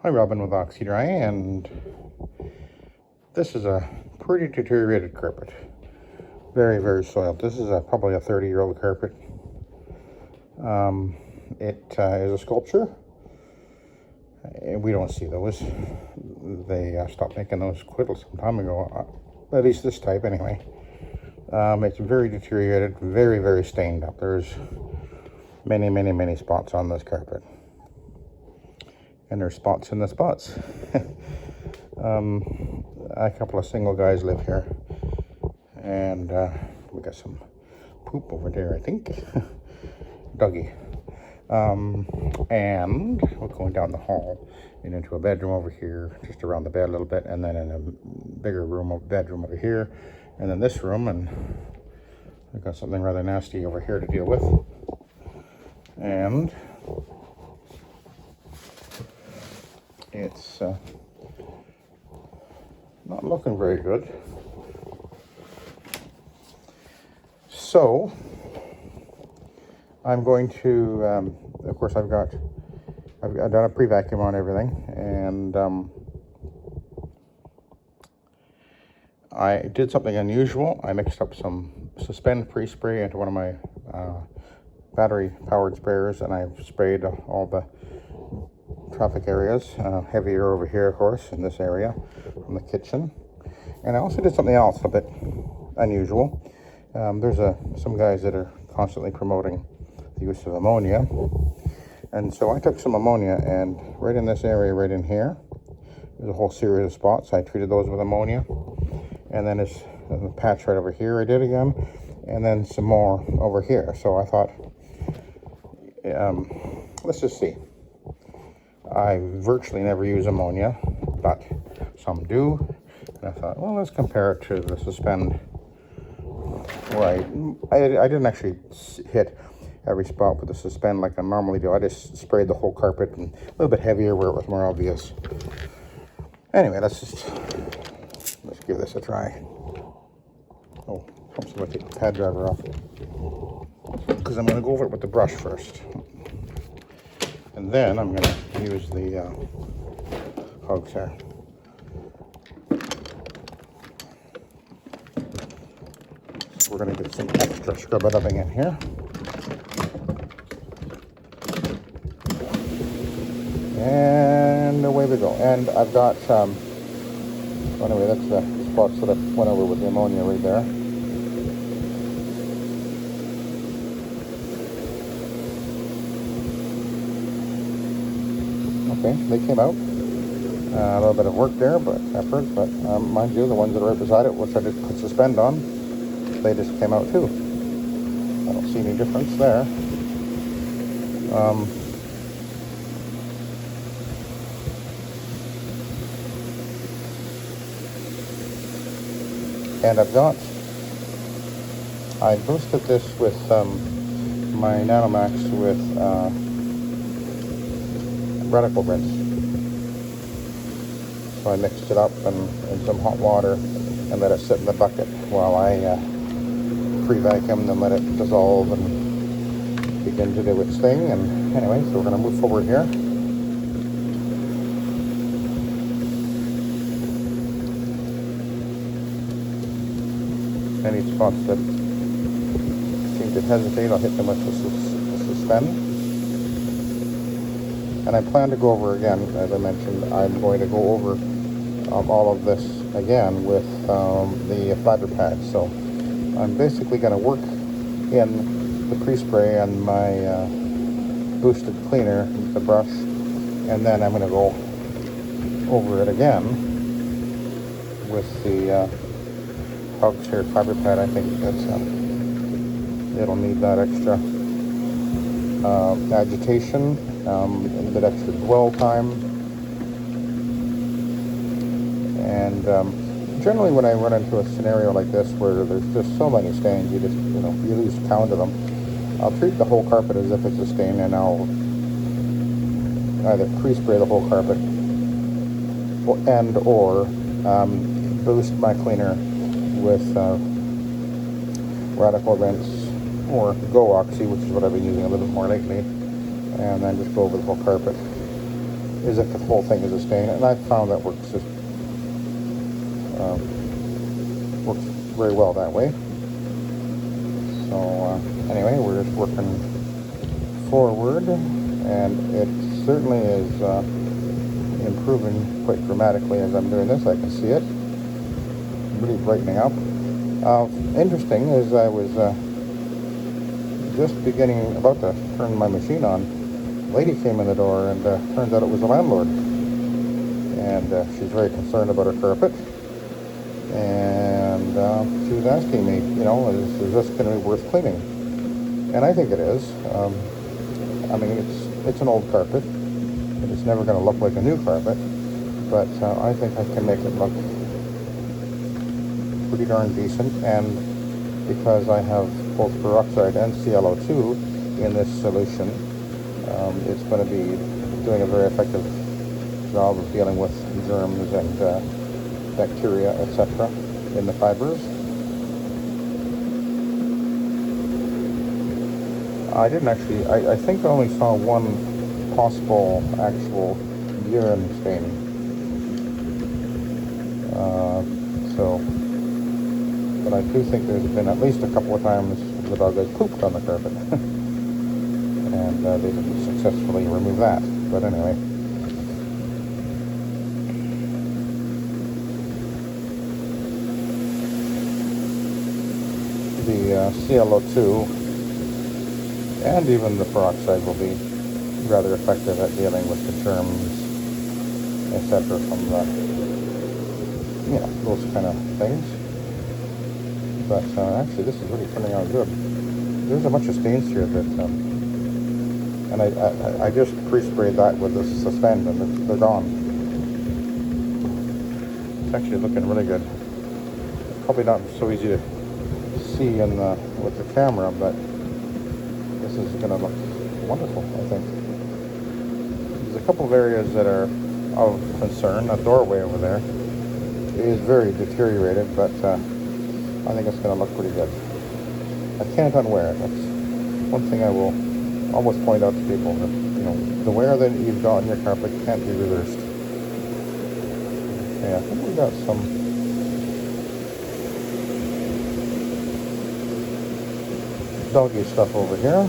Hi, Robin with Oxy-Dry, and this is a pretty deteriorated carpet. Very, very soiled. This is probably a 30-year-old carpet. It is a sculpture. We don't see those. They stopped making those quite some time ago, at least this type anyway. It's very deteriorated, very, very stained up. There's many, many, many spots on this carpet. And there's spots in the spots. A couple of single guys live here. And we got some poop over there, I think. Dougie. And we're going down the hall and into a bedroom over here, just around the bed a little bit, and then in a bigger room, bedroom over here, and then this room, and we've got something rather nasty over here to deal with. And it's not looking very good. So I'm going to, of course, I've done a pre-vacuum on everything, and I did something unusual. I mixed up some Suspend pre-spray into one of my battery-powered sprayers, and I've sprayed all the traffic areas, heavier over here, of course, in this area from the kitchen. And I also did something else a bit unusual. There's some guys that are constantly promoting the use of ammonia, and so I took some ammonia, and right in this area, right in here, there's a whole series of spots. I treated those with ammonia, and then there's a patch right over here I did again, and then some more over here. So I thought, let's just see. I virtually never use ammonia, but some do. And I thought, well, let's compare it to the Suspend, where I didn't actually hit every spot with the Suspend like I normally do. I just sprayed the whole carpet, and a little bit heavier where it was more obvious. Anyway, let's give this a try. Oh, helps if I take the pad driver off, because I'm going to go over it with the brush first. And then I'm going to use the hose here. So we're going to get some extra scrub-a-dubbing in here. And away we go. And I've got, anyway, that's the spots that I went over with the ammonia right there. Okay, they came out. A little bit of work there, but effort. But mind you, the ones that are right beside it, which I just put Suspend on, they just came out too. I don't see any difference there. And I boosted this with my Nanomax with radical rinse. So I mixed it up in some hot water and let it sit in the bucket while I pre-vacuumed and let it dissolve and begin to do its thing. And anyway, so we're going to move forward here. Any spots that seem to hesitate, I'll hit them with the Suspend. And I plan to go over again, as I mentioned, I'm going to go over all of this again with the fiber pad. So I'm basically going to work in the pre-spray and my boosted cleaner, the brush, and then I'm going to go over it again with the Hugs here fiber pad. I think that's it'll need that extra agitation, a bit extra dwell time, and generally when I run into a scenario like this where there's just so many stains, you lose count of them. I'll treat the whole carpet as if it's a stain, and I'll either pre-spray the whole carpet or boost my cleaner with radical rinse or Go Oxy, which is what I've been using a little bit more lately, and then just go over the whole carpet. is if the whole thing is a stain, and I've found that works works very well that way. So anyway, we're just working forward, and it certainly is improving quite dramatically as I'm doing this. I can see it really brightening up. Interesting is I was just about to turn my machine on. A lady came in the door, and turns out it was the landlord, and she's very concerned about her carpet, and she was asking me, you know, is this going to be worth cleaning? And I think it is. I mean, it's an old carpet, and it's never going to look like a new carpet, but I think I can make it look pretty darn decent. And because I have both peroxide and ClO2 in this solution, it's going to be doing a very effective job of dealing with germs and bacteria, etc. in the fibers. I didn't actually, I think I only saw one possible actual urine stain. But I do think there's been at least a couple of times the dog has pooped on the carpet. And they didn't successfully remove that. But anyway. The ClO2 and even the peroxide will be rather effective at dealing with the germs, etc. from the, you know, those kind of things. But actually, this is really turning out good. There's a bunch of stains here that, and I just pre-sprayed that with this suspend, and they're gone. It's actually looking really good. Probably not so easy to see in with the camera, but this is going to look wonderful, I think. There's a couple of areas that are of concern. A doorway over there is very deteriorated, but I think it's going to look pretty good. I can't unwear it. That's one thing I will always point out to people, that, you know, the wear that you've got on your carpet can't be reversed. Okay, I think we got some doggy stuff over here.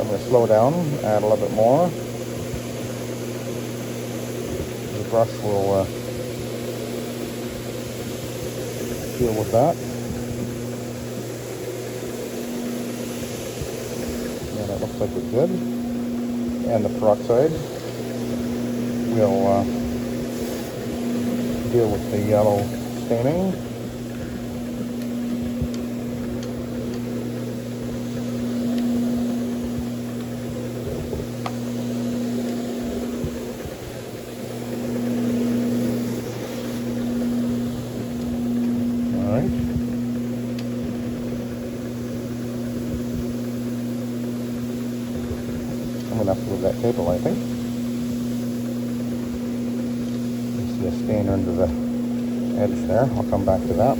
I'm going to slow down, add a little bit more. The brush will deal with that. And it looks like we're good. And the peroxide will deal with the yellow staining. I'm going to have to move that table, I think. You see a stain under the edge there. I'll come back to that.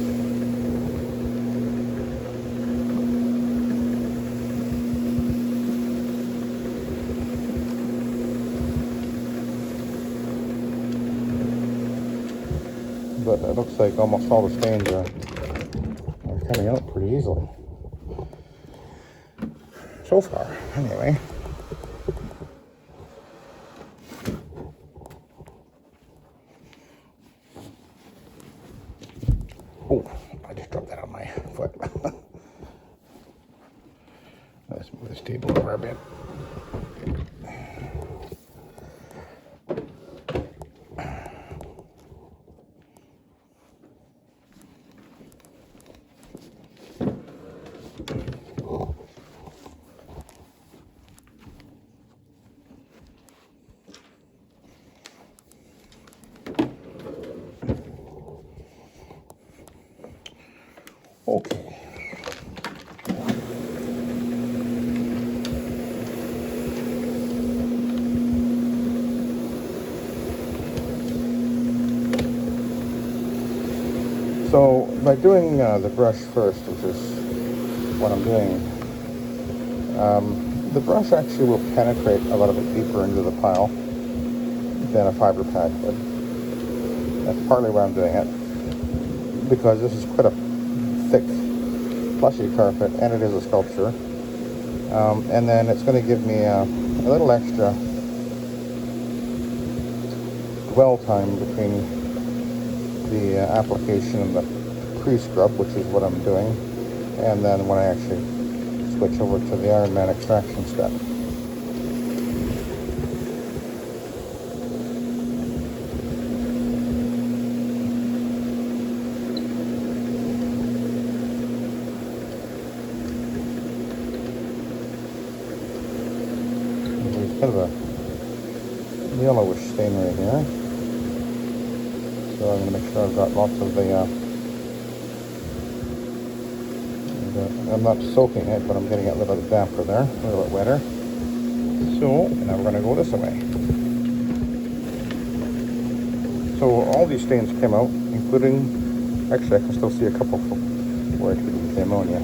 But it looks like almost all the stains are coming out pretty easily. So far, anyway. Oh, I just dropped that on my foot. Let's move this table over a bit. Okay. So by doing the brush first, which is what I'm doing, the brush actually will penetrate a little bit deeper into the pile, than a fiber pad would. That's partly why I'm doing it, because this is quite a thick, plushy carpet, and it is a sculpture. And then it's going to give me a little extra dwell time between the application and the pre-scrub, which is what I'm doing, and then when I actually switch over to the Iron Man extraction step. There's kind of a yellowish stain right here, so I'm going to make sure I've got lots of the I'm not soaking it, but I'm getting it a little bit damper there, a little bit wetter. So now we're going to go this way. So all these stains came out, including, actually I can still see a couple where I treated with the ammonia.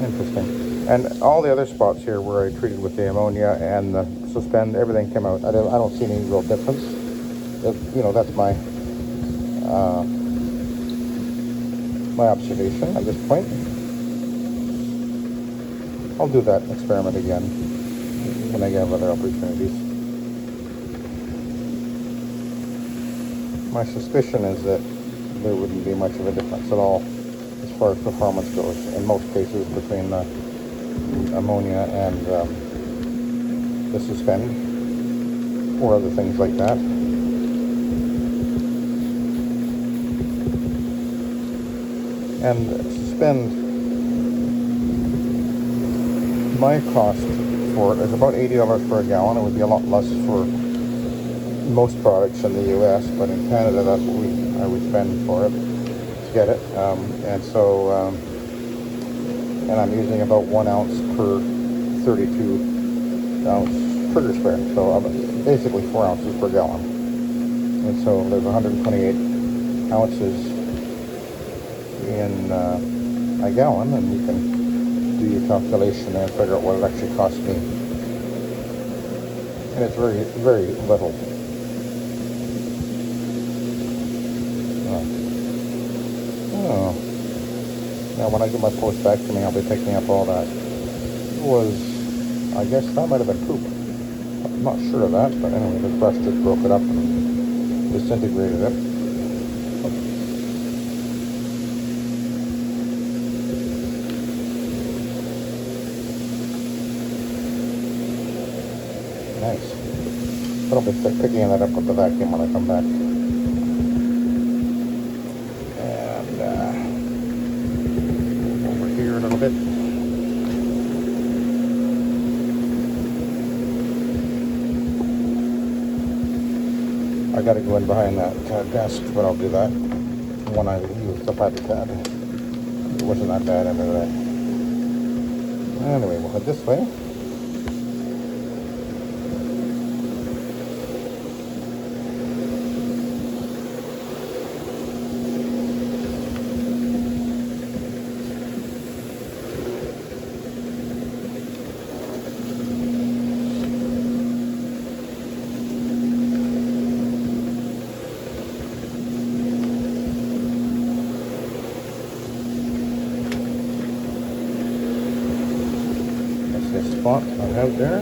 Interesting. And all the other spots here where I treated with the ammonia and the suspend, everything came out. I don't see any real difference. That's my my observation at this point. I'll do that experiment again when I have other opportunities. My suspicion is that there wouldn't be much of a difference at all as far as performance goes in most cases between the ammonia and the suspend or other things like that. And suspend, my cost for it is about $80 per gallon. It would be a lot less for most products in the US, but in Canada that's what I would spend for it to get it. And I'm using about 1 ounce per 32 ounce trigger spare, so basically 4 ounces per gallon. And so there's 128 ounces in a gallon, and you can do your calculation and figure out what it actually costs me. And it's very, very little. Oh. Now when I get my post back to me, I'll be picking up all that. I guess that might have been poop. I'm not sure of that, but anyway, the brush just broke it up and disintegrated it. Nice. But I'll be picking that up with the vacuum when I come back. And over here a little bit. I gotta go in behind that desk, but I'll do that when I use the pipe pad. It wasn't that bad anyway. Anyway, we'll head this way. Spot I have there.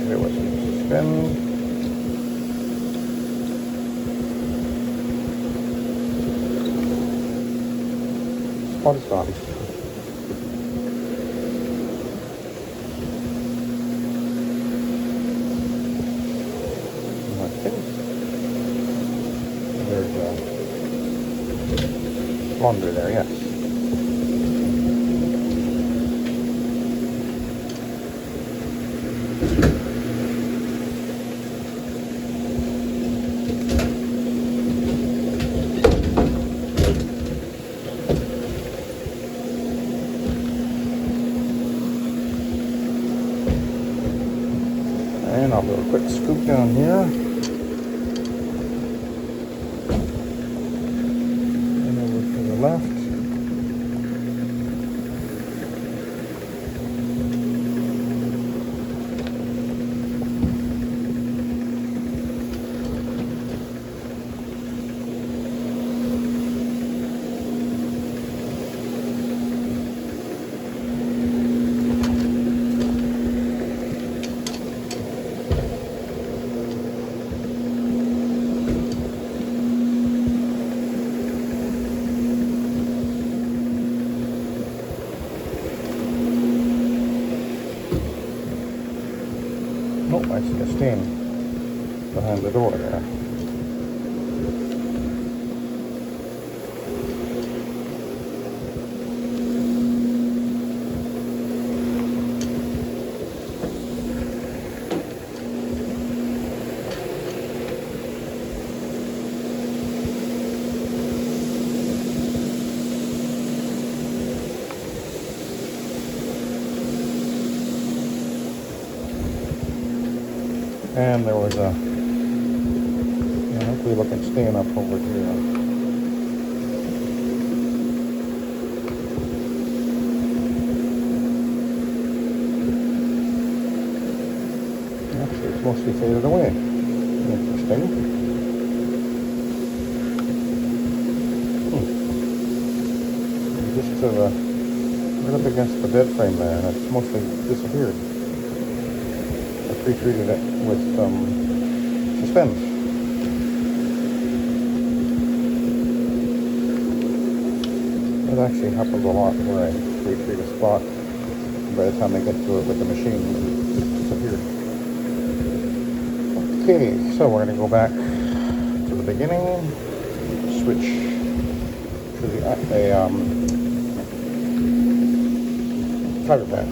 There was some suspend. Spot is gone. Okay. There's laundry there, yes. And I'll do a quick scoop down here. And over to the left. I see a stain behind the door there. And there was a ugly looking stain up over here. Actually, it's mostly faded away. Interesting. Just right up against the bed frame there, and it's mostly disappeared. I pre-treated it with suspends. It actually happens a lot where I pre-treat a spot, and by the time I get to it with the machine, it's disappeared. Okay, so we're going to go back to the beginning, switch to the fiber pad.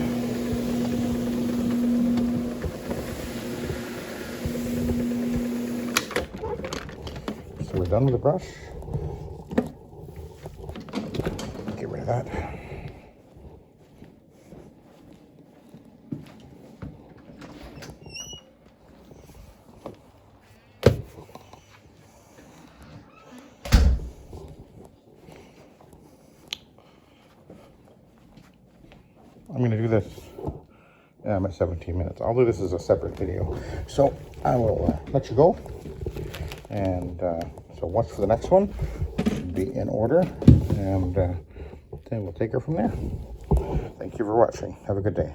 So we're done with the brush. Get rid of that. I'm going to do this. Yeah, I'm at 17 minutes. I'll do this as a separate video. So I will let you go. And so watch for the next one. Should be in order. And then we'll take her from there. Thank you for watching. Have a good day.